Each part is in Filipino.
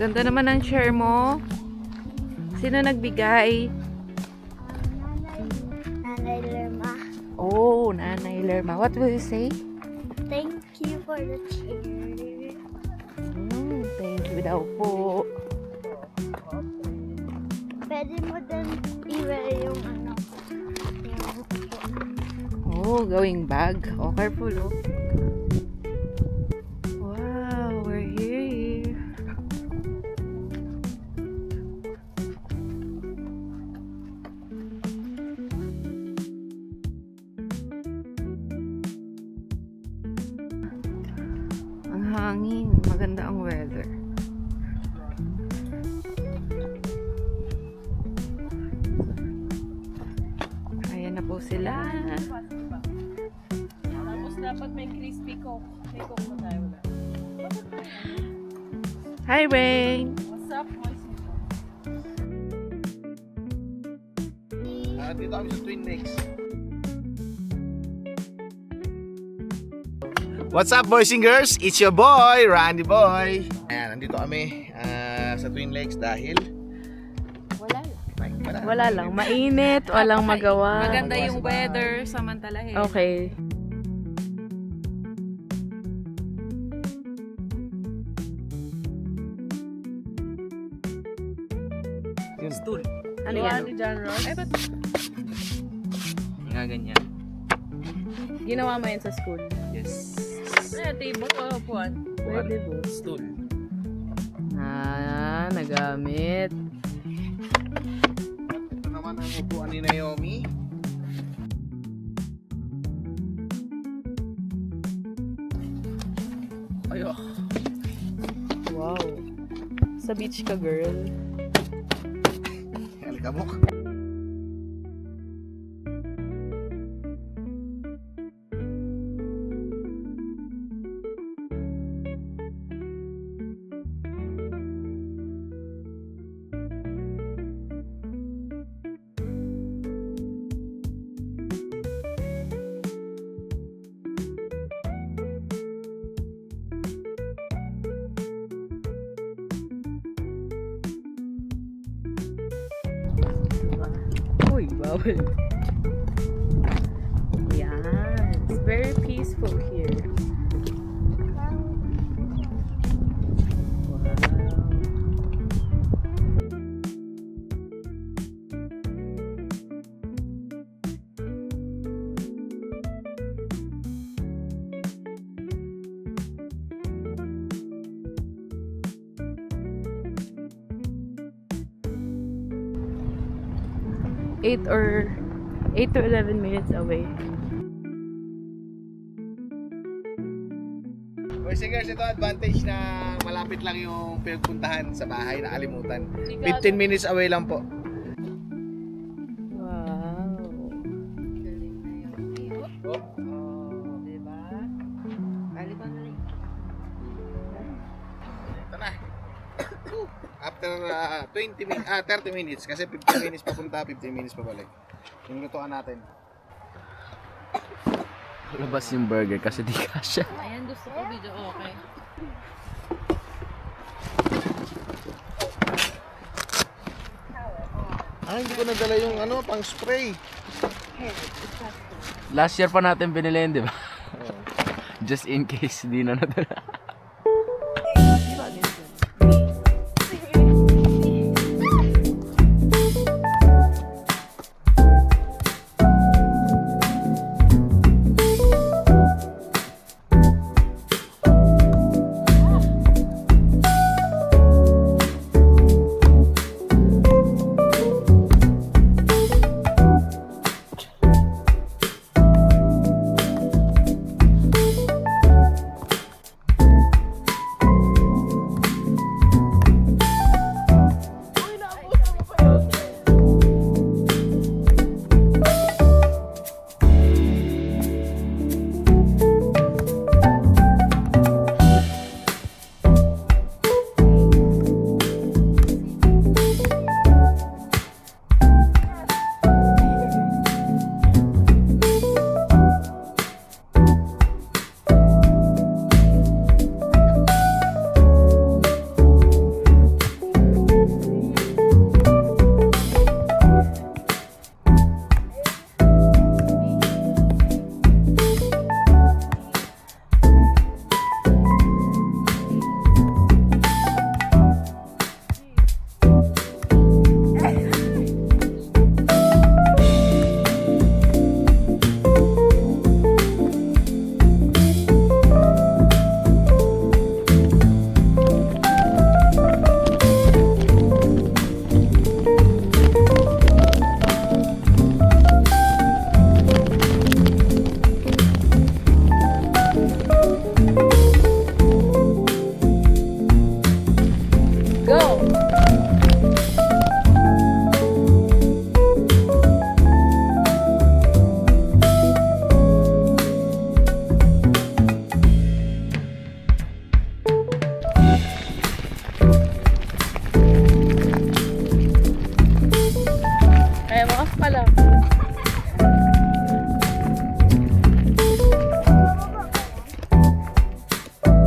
Ganda naman ng chair mo. Sino nagbigay? Nanay Lerma. Oh, Nanay Lerma. What will you say? Thank you for the chair. Thank you daw po. Pwede mo din i-wear yung ano. Oh, going bag. Oh, careful, oh. Wow, we're here. Ang hangin. Maganda ang weather. Ayan na po sila. Tapos dapat may crispy coke. May coke na tayo na. Hi, Rain! What's up, boys? Dito kami sa Twin Lakes. What's up, boys and girls? It's your boy, Randy Boy. Ayan, nandito kami sa Twin Lakes dahil Wala lang. Mainit. Walang magawa. Maganda yung weather, samantalahin. Okay. yung stool. Ano Gawa yan? ni John Ross. Ay, ba't Nga ganyan. Ginawa mo yan sa school? Yes. ay, table o upuan? Pwede po. Stool. Nagamit. Ito naman ang upuan ni Naomi. Ayo. Wow. Sa beach ka, girl. Alikabok. Uy, bawal. Yan. It's very peaceful here. Wow. 8 to 11 minutes away. Boys and girls, ito advantage na malapit lang yung pinagpuntahan sa bahay na kalimutan. 15 minutes away lang po. Wow. Diba? Ito na. After 30 minutes kasi 15 minutes papunta, 15 minutes pabalik. Yung lutuan natin. Labas yung burger kasi di kasya. Ayan, gusto ko video okay. Hindi ko nadala yung pang spray. Last year pa natin binili yun, di ba? Just in case di na nadala.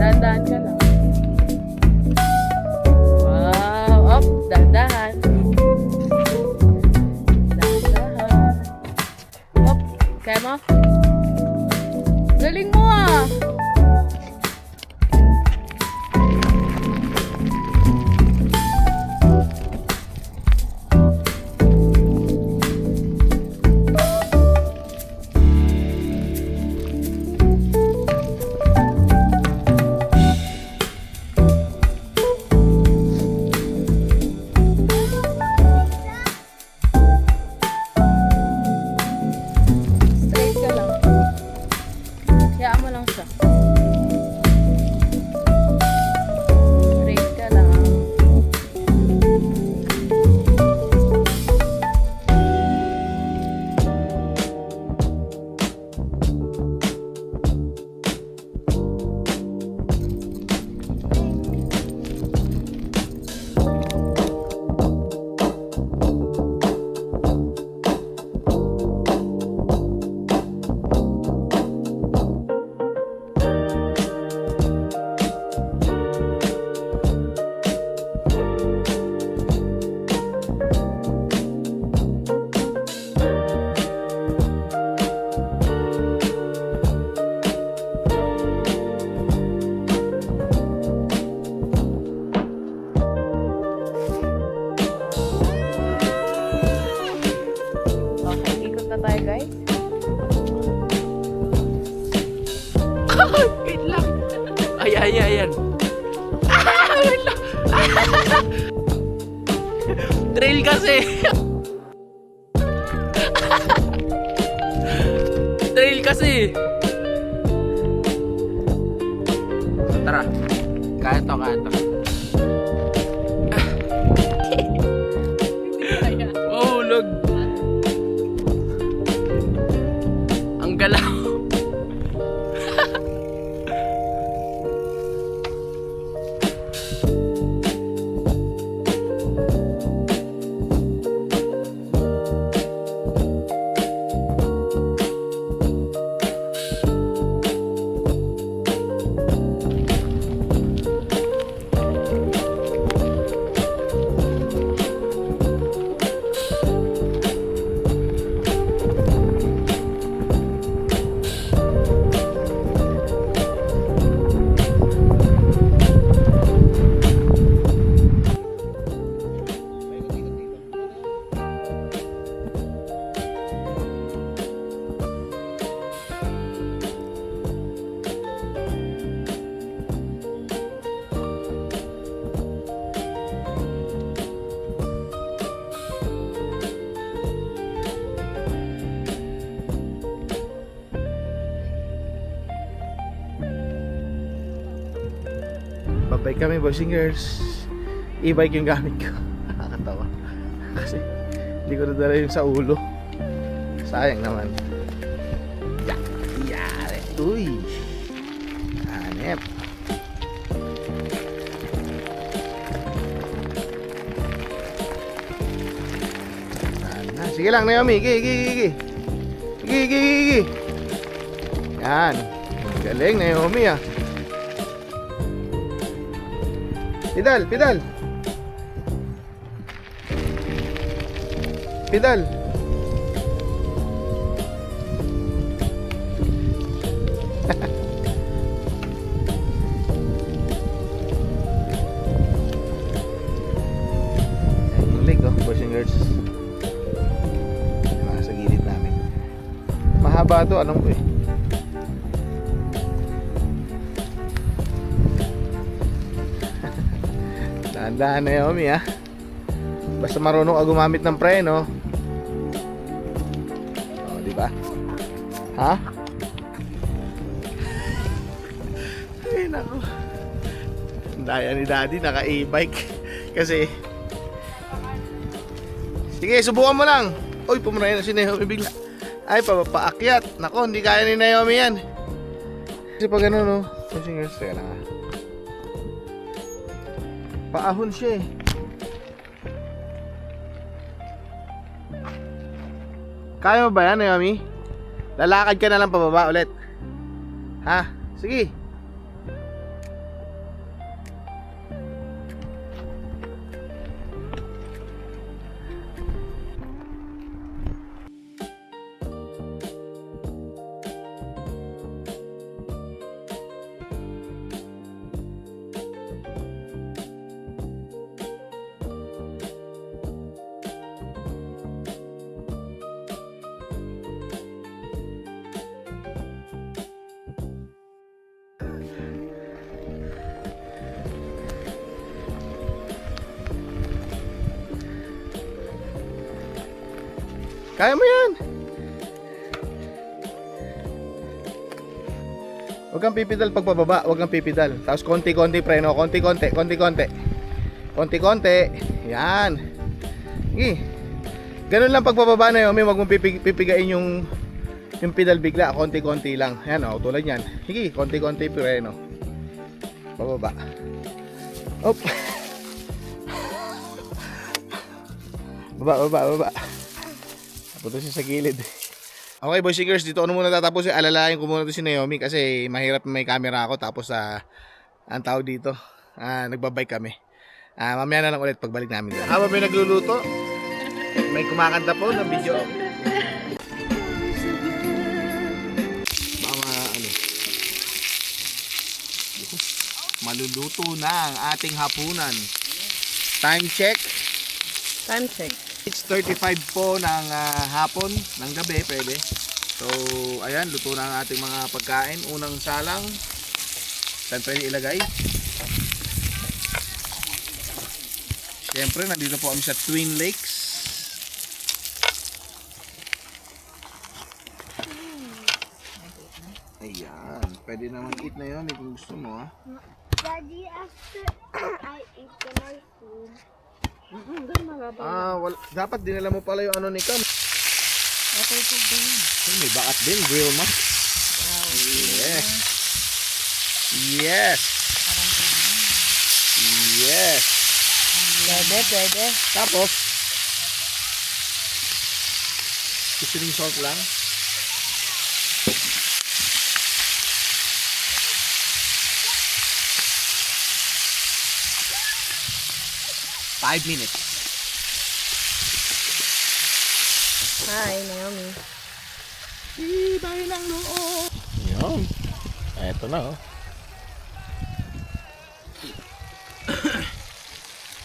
Dahan-dahan ka lang. Wow! Up! Dahan-dahan. Dahan-dahan. Up! Kaya mo? Galing mo ah! Straight ka lang. Kaya mo lang siya. Straight ka lang. Okay, ikot na tayo guys. Wait lang. Ayan. Wait lang. Trail kasi. Trail kasi. Tara. Kaya to. Mahulog. Ang galaw. Babay kami, boys and girls. E-bike yung gamit ko. Nakakatawa. Kasi hindi ko nadala yung sa ulo. Sayang naman. Yari. Uy. Hanep. Sige lang, Naomi. Gigi. Yan. Galing, Naomi ah. Pedal. Yung leg oh, boys and girls. Nasa gilid namin. Mahaba to, alam ko eh. Dahan-dahan na Naomi ha. Basta marunong ka gumamit ng preno. O, diba? Ha? Ay, naku. Daya ni Daddy, naka e-bike. Kasi sige, subukan mo lang. Uy, pumuray na si Naomi bigla. Ay, paakyat. Nako, hindi kaya ni Naomi yan. Kasi pag ano no, singers, teka lang ha. Paahon siya eh. Kaya mo ba yan, Naomi? Lalakad ka na lang pababa ulit. Ha? Sige. Kaya mo yan. Huwag kang pipidal pag pababa. Huwag kang pipidal. Tapos konti-konti preno. Konti-konti. Konti-konti. Konti-konti. Yan. Sige. Ganun lang pag pababa na yun. Huwag mong pipigain yung pedal bigla. Konti-konti lang. Yan o. Tulad yan. Sige. Konti-konti preno. Pababa. Op. Baba. Punta siya sa gilid. Okay, boys and girls, dito ano muna tatapos. Alalayan ko muna to si Naomi kasi mahirap may camera ako. Tapos ang tawag dito, nagbabike kami. Mamaya na lang ulit pagbalik namin doon. Habang may nagluluto, may kumakanta po ng video. Maluluto na ang ating hapunan. Time check. Time check. 6:35 po ng hapon, ng gabi pwede. So, ayan, luto na ang ating mga pagkain. Unang salang, saan pwede ilagay? Siyempre, nandito po kami sa Twin Lakes. Ayan, pwede naman eat na yun kung gusto mo. Daddy, after I eat my food. Dapat dinala mo pala yung ano ni Cam. May bakat din, grill mo. Yes. Yes. Yes. Pwede. Tapos, seasoning salt lang. Five minutes. Hi, Naomi. Ibay ng loob. Yan. Eto na oh.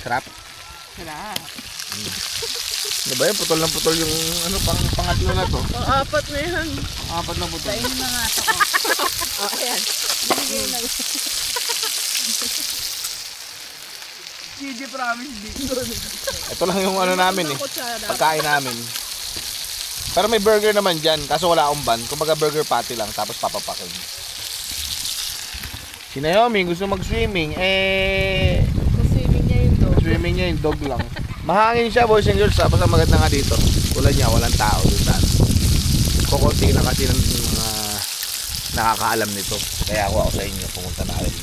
Sarap. Sarap. Ano ba yun? Putol ng putol yung ano pangatlo na to. Pang-apat na yan. Apat na putol. Kainin na nga ito ko. Ayan. Binigay na. Gigi promise dito. Ito lang yung ano namin eh. Pagkain namin. Pero may burger naman dyan. Kaso wala akong ban. Kumbaga burger patty lang. Tapos papapakin. Si Naomi gusto mag-swimming. Swimming niya yung dog. Swimming niya yung dog lang. Mahangin siya, boys and girls. Tapos ang maganda nga dito. Tulad niya, walang tao doon saan. Kukunti na kasi ng mga nakakaalam nito. Kaya ako sa inyo. Pumunta na rin.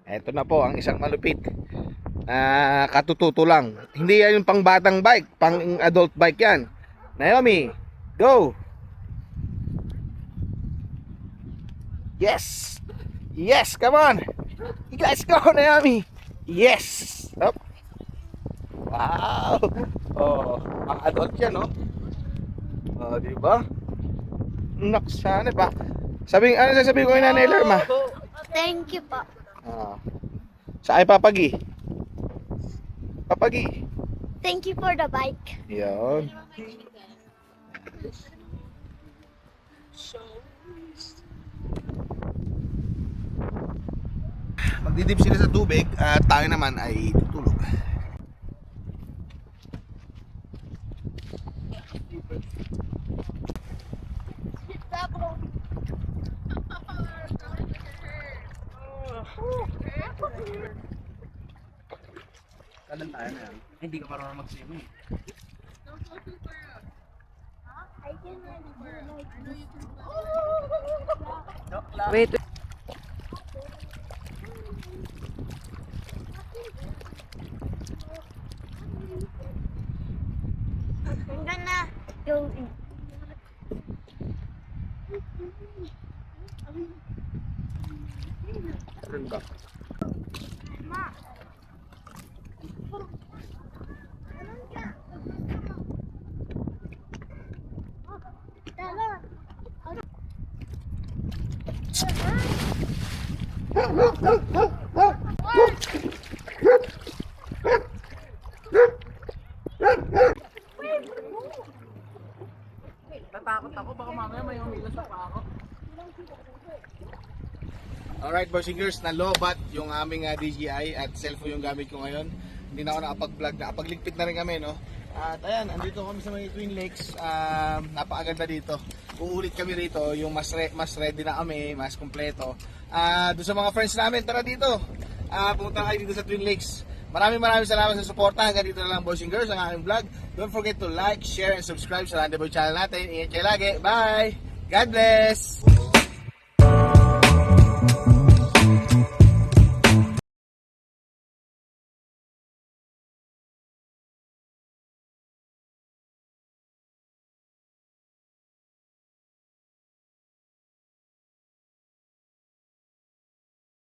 Ito na po ang isang malupit. Katututo lang. Hindi yan yung pang batang bike, pang adult bike yan. Naomi, go! Yes! Yes, come on! Let's go, Naomi! Yes! Up. Wow! Oh, pang adult yan, no? Oh, di ba? Naksana ba? Ano sasabihin ko kay Nanay Lerma? Thank you po. Sa ay Papagi. Papagi. Thank you for the bike. Yan. Magdidip sila sa tubig at tayo naman ay tutulog. Kalan tayo na yan. Hindi ka marunong mag-swimming. Wait. Go in. Ma. Tara. Tatakot ako, baka mamaya may humilas sa pa ako. Alright boys and girls, nalobat yung aming DJI at cellphone yung gamit ko ngayon. Hindi na ako nakapag-vlog, nakapagligpit na rin kami, no? At ayan, andito kami sa mga Twin Lakes. Napakaganda dito. Uulit kami rito, yung mas ready na kami, mas kompleto. Doon sa mga friends namin, tara dito. Pumunta kayo dito sa Twin Lakes. Maraming salamat sa suporta. Hanggang dito na lang boys and girls ang aking vlog. Don't forget to like, share, and subscribe sa Landeboy channel natin. Ingat kayo lagi. Bye! God bless!